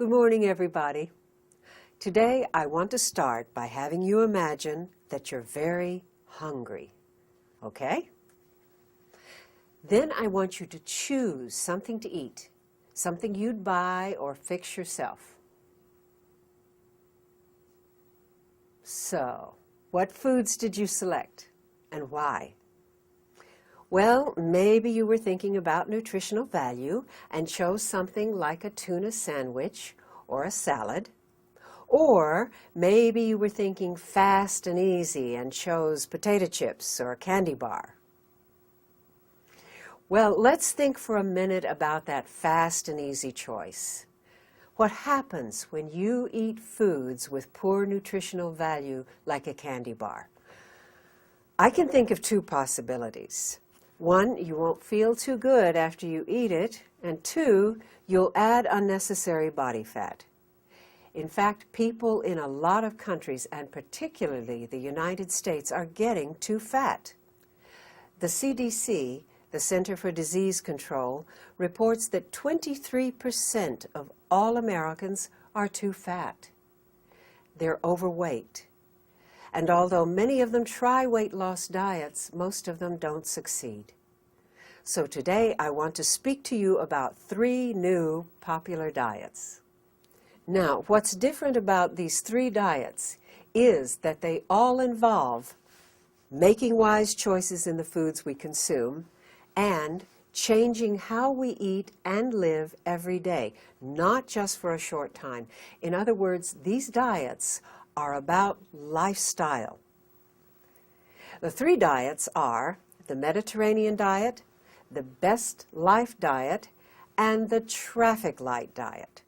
Good morning, everybody. Today, I want to start by having you imagine that you're very hungry, okay? Then I want you to choose something to eat, something you'd buy or fix yourself. So, what foods did you select and why? Well, maybe you were thinking about nutritional value and chose something like a tuna sandwich or a salad. Or maybe you were thinking fast and easy and chose potato chips or a candy bar. Well, let's think for a minute about that fast and easy choice. What happens when you eat foods with poor nutritional value like a candy bar? I can think of two possibilities. One, you won't feel too good after you eat it, and two, you'll add unnecessary body fat. In fact, people in a lot of countries, and particularly the United States, are getting too fat. The CDC, the Center for Disease Control, reports that 23% of all Americans are too fat. They're overweight. And although many of them try weight loss diets, most of them don't succeed. So today I want to speak to you about 3 new popular diets. Now, what's different about these 3 diets is that they all involve making wise choices in the foods we consume and changing how we eat and live every day, not just for a short time. In other words, these diets are about lifestyle. The 3 diets are the Mediterranean diet, the Best Life diet, and the traffic light diet.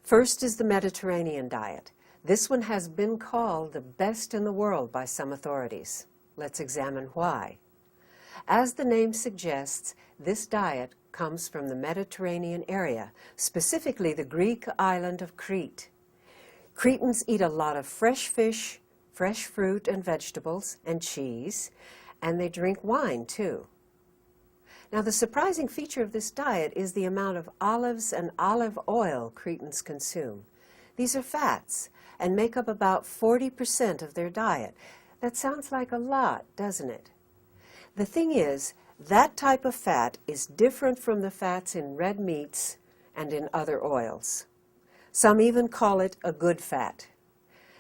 First is the Mediterranean diet. This one has been called the best in the world by some authorities. Let's examine why. As the name suggests, this diet comes from the Mediterranean area, specifically the Greek island of Crete. Cretans eat a lot of fresh fish, fresh fruit and vegetables, and cheese, and they drink wine too. Now, the surprising feature of this diet is the amount of olives and olive oil Cretans consume. These are fats and make up about 40% of their diet. That sounds like a lot, doesn't it? The thing is, that type of fat is different from the fats in red meats and in other oils. Some even call it a good fat.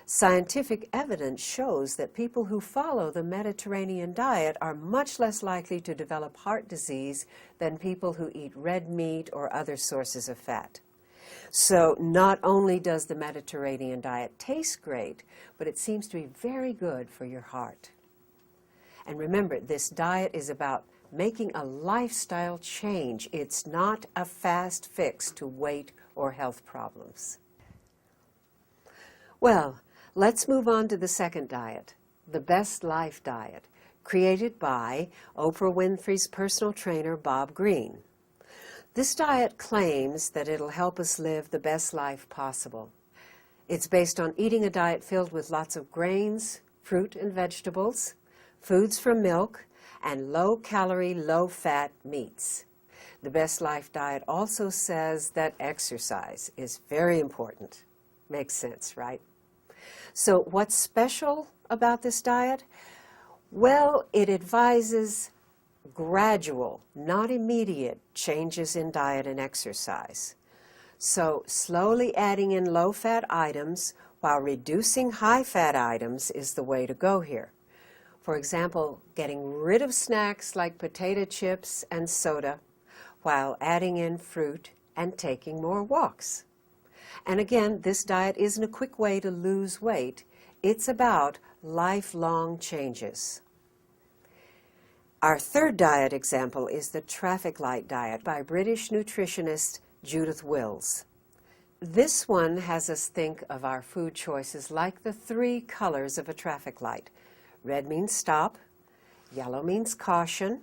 Scientific evidence shows that people who follow the Mediterranean diet are much less likely to develop heart disease than people who eat red meat or other sources of fat. So not only does the Mediterranean diet taste great, but it seems to be very good for your heart. And remember, this diet is about making a lifestyle change. It's not a fast fix to weight or health problems. Well, let's move on to the second diet, the Best Life diet, created by Oprah Winfrey's personal trainer, Bob Greene. This diet claims that it'll help us live the best life possible. It's based on eating a diet filled with lots of grains, fruit and vegetables, foods from milk, and low-calorie, low-fat meats. The Best Life diet also says that exercise is very important. Makes sense, right? So what's special about this diet? Well, it advises gradual, not immediate, changes in diet and exercise. So slowly adding in low-fat items while reducing high-fat items is the way to go here. For example, getting rid of snacks like potato chips and soda while adding in fruit and taking more walks. And again, this diet isn't a quick way to lose weight. It's about lifelong changes. Our third diet example is the traffic light diet by British nutritionist Judith Wills. This one has us think of our food choices like the 3 colors of a traffic light. Red means stop, yellow means caution,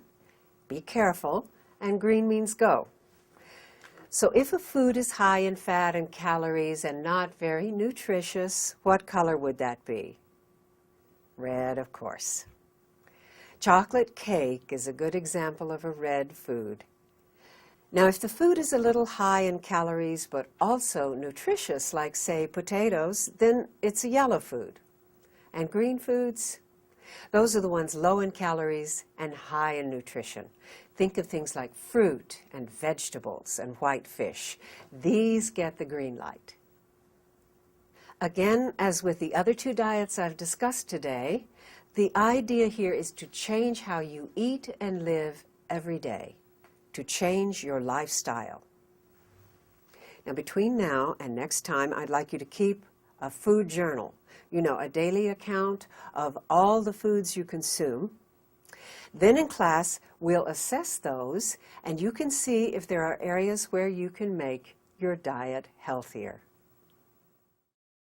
be careful, and green means go. So if a food is high in fat and calories and not very nutritious, what color would that be? Red, of course. Chocolate cake is a good example of a red food. Now, if the food is a little high in calories but also nutritious, like, say, potatoes, then it's a yellow food. And green foods? Those are the ones low in calories and high in nutrition. Think of things like fruit and vegetables and white fish. These get the green light. Again, as with the other two diets I've discussed today, the idea here is to change how you eat and live every day, to change your lifestyle. Now, between now and next time, I'd like you to keep a food journal, a daily account of all the foods you consume. Then in class, we'll assess those, and you can see if there are areas where you can make your diet healthier.